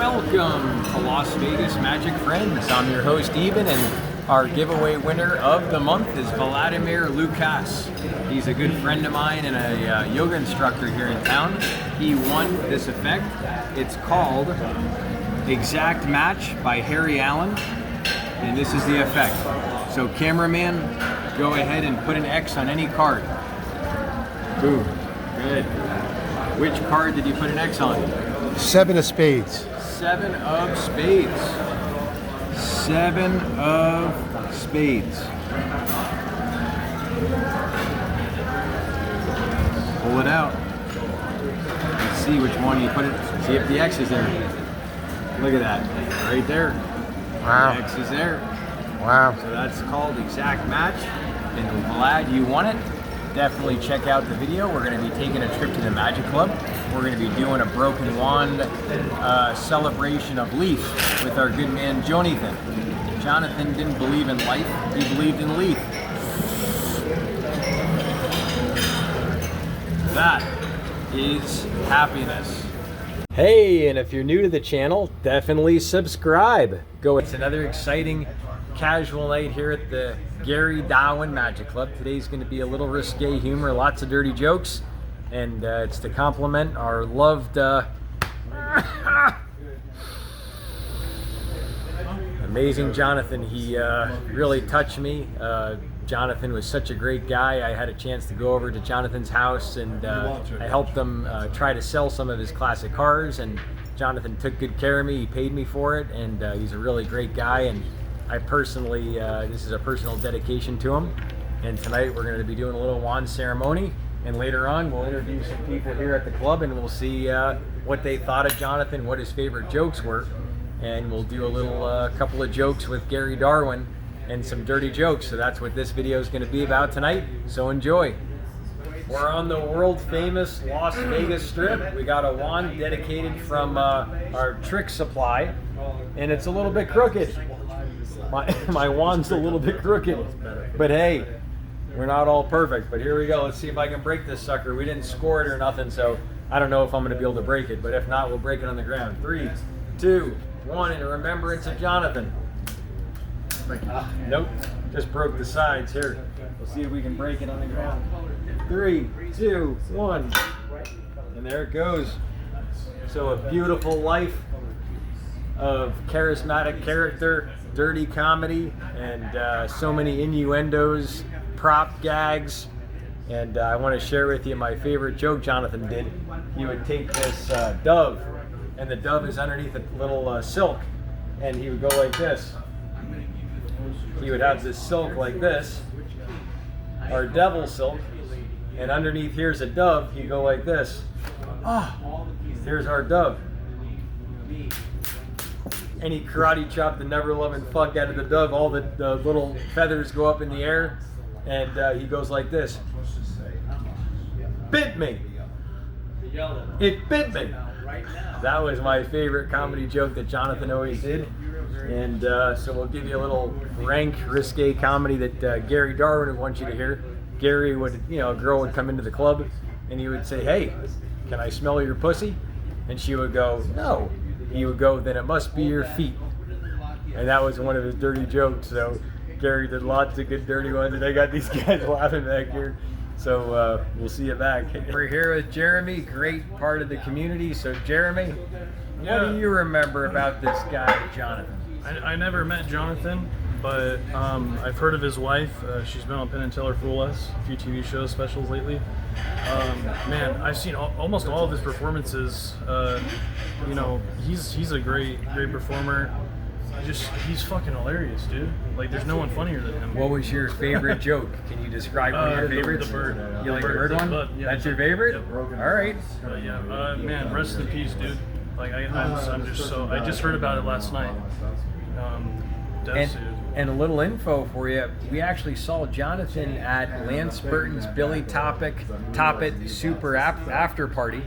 Welcome to Las Vegas Magic Friends. I'm your host Eben, and our giveaway winner of the month is Vladimir Lucas. He's a good friend of mine and a yoga instructor here in town. He won this effect. It's called Exact Match by Harry Allen, and this is the effect. So cameraman, go ahead and put an X on any card. Boom. Good. Which card did you put an X on? 7 of spades. 7 of spades. 7 of spades. Pull it out. Let's see which one you put it. See if the X is there. Look at that. Right there. Wow. The X is there. Wow. So that's called Exact Match. And I'm glad you won it. Definitely check out the video. We're going to be taking a trip to the Magic Club. We're going to be doing a broken wand celebration of Leaf with our good man Jonathan. Jonathan didn't believe in life, he believed in Leaf. That is happiness. Hey, and if you're new to the channel, definitely subscribe. It's another exciting casual night here at the Gary Darwin Magic Club. Today's going to be a little risque humor, lots of dirty jokes, and it's to compliment our loved amazing Jonathan. He really touched me. Jonathan was such a great guy. I had a chance to go over to Jonathan's house, and I helped him try to sell some of his classic cars, and Jonathan took good care of me. He paid me for it, and he's a really great guy, and I personally, this is a personal dedication to him. And tonight we're going to be doing a little wand ceremony, and later on we'll interview some people here at the club, and we'll see what they thought of Jonathan, what his favorite jokes were, and we'll do a little couple of jokes with Gary Darwin and some dirty jokes. So that's what this video is going to be about tonight, so enjoy. We're on the world famous Las Vegas Strip. We got a wand dedicated from our trick supply, and it's a little bit crooked. My wand's a little bit crooked, but hey, we're not all perfect. But here we go. Let's see if I can break this sucker. We didn't score it or nothing, so I don't know if I'm going to be able to break it, but if not, we'll break it on the ground. 3, 2, 1, in remembrance of Jonathan. Nope, just broke the sides. Here, we'll see if we can break it on the ground. 3, 2, 1, and there it goes. So a beautiful life of charismatic character, dirty comedy, and so many innuendos, prop gags. And I want to share with you my favorite joke Jonathan did. He would take this dove, and the dove is underneath a little silk, and he would go like this. He would have this silk like this, our devil silk, and underneath here's a dove. He'd go like this. Ah, here's our dove. And he karate chopped the never-loving fuck out of the dove. All the little feathers go up in the air, and he goes like this. Bit me. It bit me. That was my favorite comedy joke that Jonathan always did. And so we'll give you a little rank, risque comedy that Gary Darwin would want you to hear. Gary would, a girl would come into the club, and he would say, "Hey, can I smell your pussy?" And she would go, "No." He would go, "Then it must be your feet." And that was one of his dirty jokes. So Gary did lots of good dirty ones, and I got these guys laughing back here. So we'll see you back. We're here with Jeremy, great part of the community. So Jeremy, what do you remember about this guy, Jonathan? I never met Jonathan, but I've heard of his wife. She's been on Penn and Teller Fool Us, a few TV shows, specials lately. Man, I've seen almost all of his performances. He's a great performer. He's fucking hilarious, dude. Like, there's no one funnier than him. What was your favorite joke? Can you describe one of your favorites? The bird. You like the bird one? Yeah. That's your favorite? Yeah. All right. Man, rest in peace, dude. Like, I just heard about it last night. And a little info for you. We actually saw Jonathan at Lance Burton's Billy Toppet Super After Party,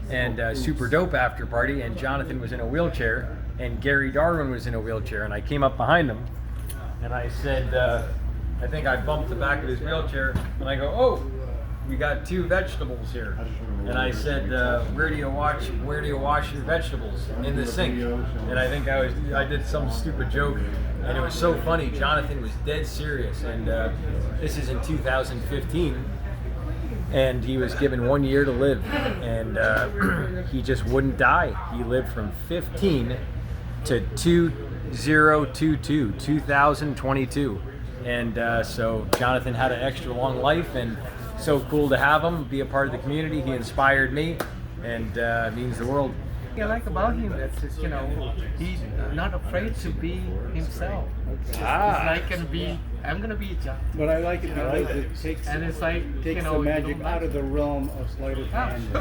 and Super Dope After Party, and Jonathan was in a wheelchair, and Gary Darwin was in a wheelchair, and I came up behind him, and I said, I think I bumped the back of his wheelchair, and I go, "Oh, we got 2 vegetables here. And I said, where do you wash your vegetables? In the sink. And I think I did some stupid joke, and it was so funny. Jonathan was dead serious, and this is in 2015, and he was given 1 year to live, and he just wouldn't die. He lived from 15 to 2022, and so Jonathan had an extra long life, and so cool to have him be a part of the community. He inspired me, and means the world. I like about him that he's not afraid to be himself. It's like I'm gonna be John. But I like it because it takes, And it's like takes the magic out of the realm of sleight of hand.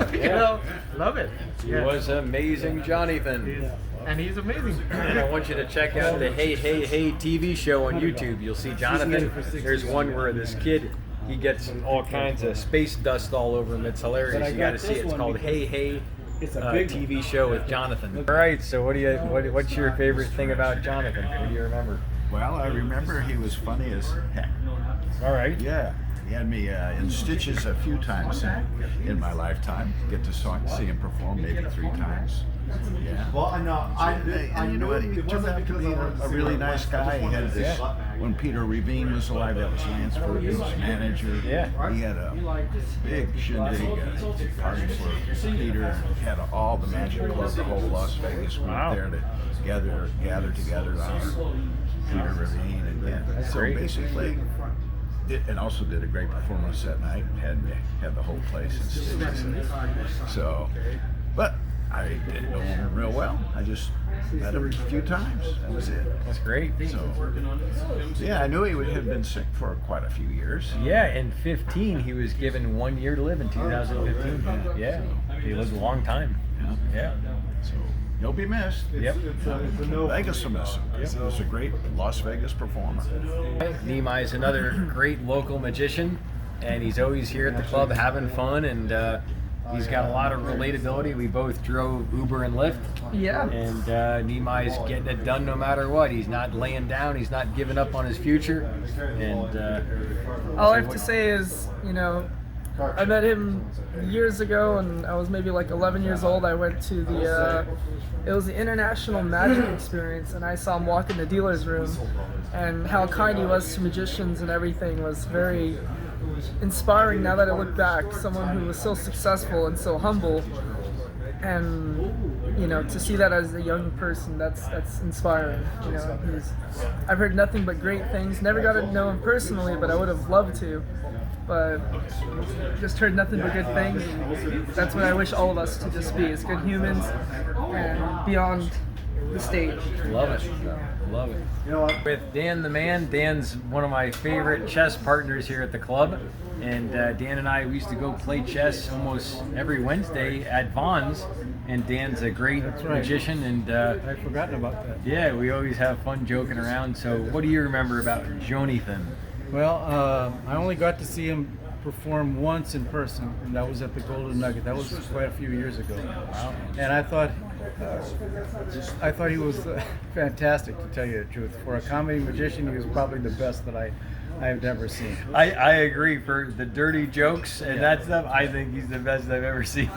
Love it. He was amazing, Jonathan. And he's amazing. And I want you to check out the Hey Hey Hey TV show on YouTube. You'll see Jonathan. There's one where this kid, he gets all kinds of space dust all over him. It's hilarious. You got to see it. It's called Hey Hey TV show with Jonathan. All right. So what's your favorite thing about Jonathan? What do you remember? Well, I remember he was funny as heck. All right. Yeah, he had me in stitches a few times in my lifetime. Get to see him perform maybe 3 times. Yeah. Well, I know. And you know what? He turned out to be a really nice guy. He had this. When Peter Revine was alive, that was Lance Ferguson's manager. Yeah. He had a big shindig party for Peter. Had all the Magic Club, the whole Las Vegas group there to gather together on Peter Revine, and so great. basically. And also did a great performance that night. Had the whole place in stitches. So, but I didn't know him real well. I just met him a few times. That was it. That's great. So, yeah, I knew he would have been sick for quite a few years. Yeah, in 15 he was given 1 year to live in 2015. Yeah, he lived a long time. Yeah. So he'll be missed. Yep. Vegas will miss him. He was a great Las Vegas performer. Nimai is another great local magician, and he's always here at the club having fun, and he's got a lot of relatability. We both drove Uber and Lyft. Yeah. And Nimai's getting it done no matter what. He's not laying down. He's not giving up on his future. And all I have to say is, I met him years ago, and I was maybe like 11 years old. I went to it was the International Magic Experience, and I saw him walk in the dealer's room, and how kind he was to magicians and everything was very inspiring. Now that I look back, someone who was so successful and so humble, and to see that as a young person, that's inspiring. I've heard nothing but great things. Never got to know him personally, but I would have loved to. But just heard nothing but good things. And that's what I wish all of us to just be, as good humans and beyond the stage. love it. Love it. With Dan the Man. Dan's one of my favorite chess partners here at the club. And Dan and I, we used to go play chess almost every Wednesday at Vaughn's. And Dan's a great magician. And I'd forgotten about that. yeah, we always have fun joking around. So what do you remember about Jonathan? Well, I only got to see him perform once in person, and that was at the Golden Nugget. That was quite a few years ago. Wow. And I thought he was fantastic, to tell you the truth. For a comedy magician, he was probably the best that I've ever seen. I agree. For the dirty jokes and that stuff, I think he's the best I've ever seen.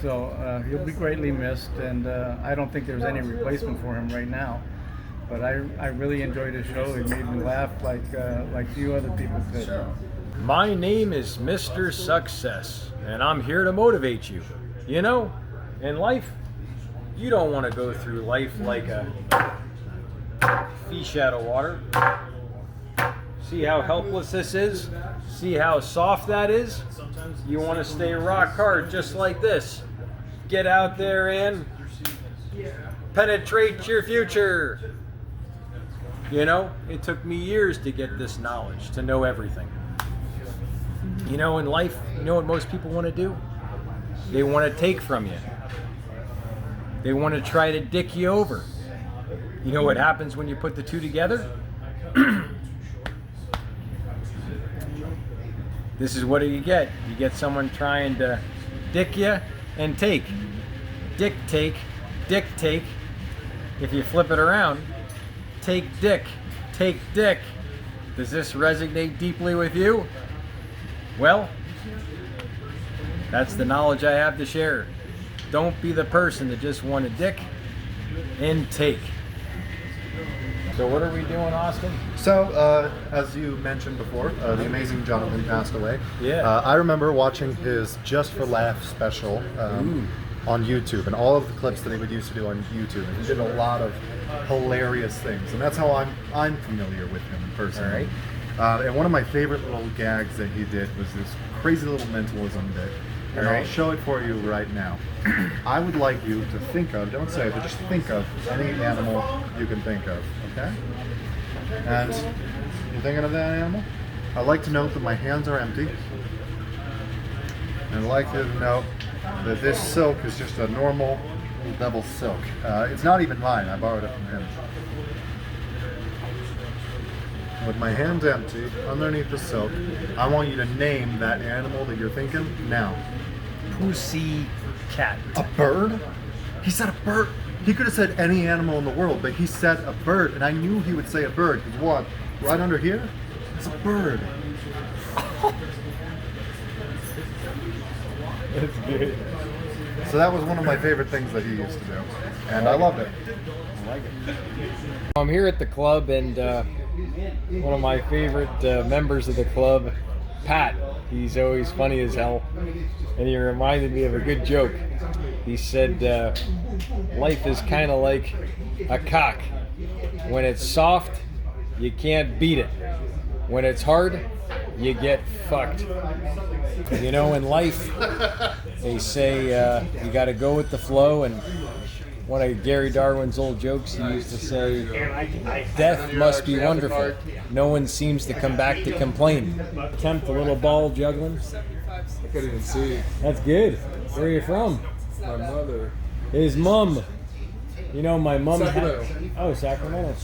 So he'll be greatly missed, and I don't think there's any replacement for him right now. But I really enjoyed his show. He made me laugh like few other people could. My name is Mr. Success, and I'm here to motivate you. In life, you don't want to go through life like a fish out of water. See how helpless this is? See how soft that is? You want to stay rock hard just like this. Get out there and penetrate your future. It took me years to get this knowledge, to know everything. In life, what most people want to do? They want to take from you. They want to try to dick you over. You know what happens when you put the two together? This is what you get. You get someone trying to dick you and take. Dick take. If you flip it around, take dick. Does this resonate deeply with you? Well, That's the knowledge I have to share. Don't be the person that just want to dick and take. So what are we doing, Austin? So, as you mentioned before, the amazing Jonathan passed away. Yeah. I remember watching his Just for Laughs special on YouTube, and all of the clips that he would used to do on YouTube. And he did a lot of hilarious things, and that's how I'm familiar with him personally. All right. And one of my favorite little gags that he did was this crazy little mentalism bit. And All I'll right. show it for you right now. I would like you to think of, don't say it, but just think of any animal you can think of, okay? And you're thinking of that animal? I'd like to note that my hands are empty. And I'd like you to note that this silk is just a normal double silk. It's not even mine, I borrowed it from him. With my hands empty, underneath the silk, I want you to name that animal that you're thinking now. Pussy cat. A bird? He said a bird. He could have said any animal in the world, but he said a bird, and I knew he would say a bird, because what? Right under here? It's a bird. That's good. So that was one of my favorite things that he used to do, and I loved it. I like it. I'm here at the club, and one of my favorite members of the club, Pat. He's always funny as hell, and he reminded me of a good joke. He said, life is kind of like a cock. When it's soft, you can't beat it. When it's hard, you get fucked. You know, in life, they say you got to go with the flow, and one of Gary Darwin's old jokes, he used to say, death must be wonderful. No one seems to come back to complain. Attempt a little ball juggling. I couldn't even see. That's good. Where are you from? My mother. His mum. You know, my mum. Sacramento. Oh, Sacramento.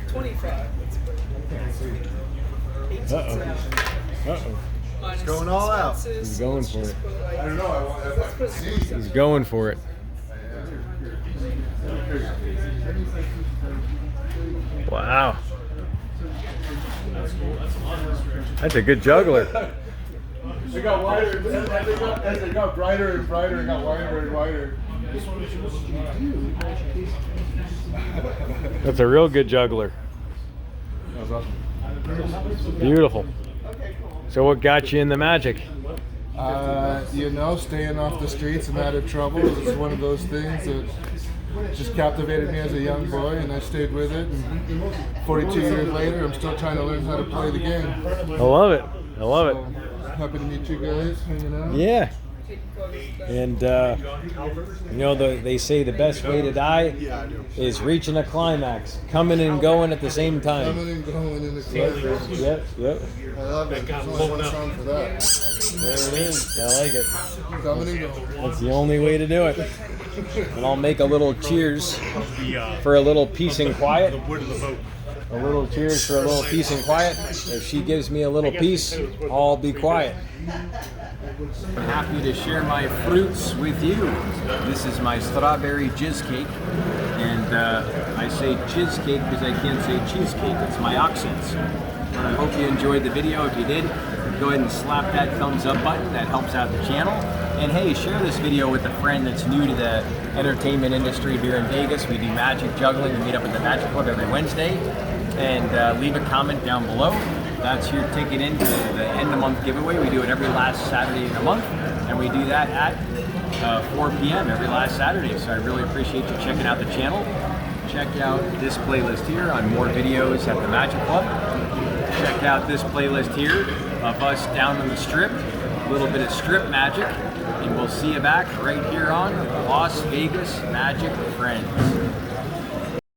25. Uh-oh. Uh-oh. It's going all out. He's going for it. I don't know. He's going for it. Wow. That's a good juggler. They got wider. As they got brighter and brighter, it got wider and wider. That's a real good juggler. That was awesome. Beautiful. So what got you in the magic? Staying off the streets and out of trouble is one of those things that just captivated me as a young boy, and I stayed with it. And 42 years later, I'm still trying to learn how to play the game. I love it. I love it. So, happy to meet you guys, hanging out. Yeah. And they say the best way to die is reaching a climax, coming and going at the same time. Coming and going in the climax. Yep. I love it. There's only one song for that. There it is. I like it. Coming and going. That's the only way to do it. And I'll make a little cheers for a little peace and quiet. A little cheers for a little peace and quiet. If she gives me a little peace, I'll be quiet. I'm happy to share my fruits with you. This is my strawberry jizz cake. And I say jizz cake because I can't say cheesecake. It's my accents. But I hope you enjoyed the video. If you did, go ahead and slap that thumbs up button. That helps out the channel. And hey, share this video with a friend that's new to the entertainment industry here in Vegas. We do magic juggling. We meet up at the Magic Club every Wednesday. And leave a comment down below. That's your ticket into the end of month giveaway. We do it every last Saturday in the month. And we do that at 4 p.m. every last Saturday. So I really appreciate you checking out the channel. Check out this playlist here on more videos at the Magic Club. Check out this playlist here of us down on the strip. A little bit of strip magic. And we'll see you back right here on Las Vegas Magic Friends.